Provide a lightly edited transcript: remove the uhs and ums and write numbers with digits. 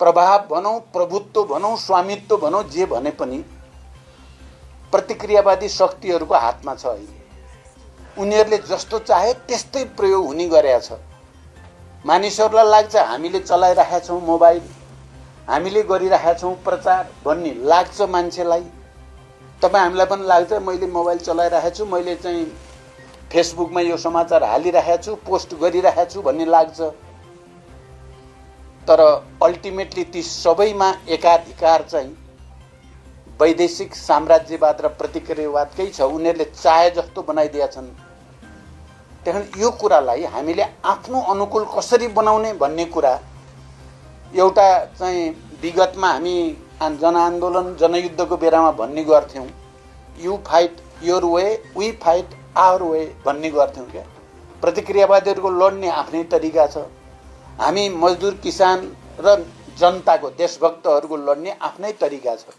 प्रभाव भनौँ, प्रभुत्व भनौँ, स्वामित्व भनौँ, जे भने पनि प्रतिक्रियावादी शक्तिहरूको हातमा छ। अहिले उनीहरूले जस्तो चाहे त्यस्तै प्रयोग हुने गरेको छ। मानिसहरूलाई लाग्छ हामीले चलाइरहेका छौँ मोबाइल, हामीले गरिरहेका छौँ प्रचार भन्ने लाग्छ मान्छेलाई। तपाईँ हामीलाई पनि लाग्छ मैले मोबाइल चलाइरहेको छु, मैले चाहिँ फेसबुकमा यो समाचार हालिरहेको छु, पोस्ट गरिरहेको छु भन्ने लाग्छ। तर अल्टिमेटली ती सबैमा एकाधिकार चाहिँ वैदेशिक साम्राज्यवाद र प्रतिक्रियावादकै छ। उनीहरूले चाहे जस्तो बनाइदिएका छन्। त्यही यो कुरालाई हामीले आफ्नो अनुकूल कसरी बनाउने भन्ने कुरा एउटा चाहिँ विगतमा हामी जनआन्दोलन जनयुद्धको बेलामा भन्ने गर्थ्यौँ, you fight your way, we fight our way भन्ने गर्थ्यौँ। क्या प्रतिक्रियावादीहरूको लड्ने आफ्नै तरिका छ, हामी मजदुर किसान र जनताको देशभक्तहरूको लड्ने आफ्नै तरिका छ।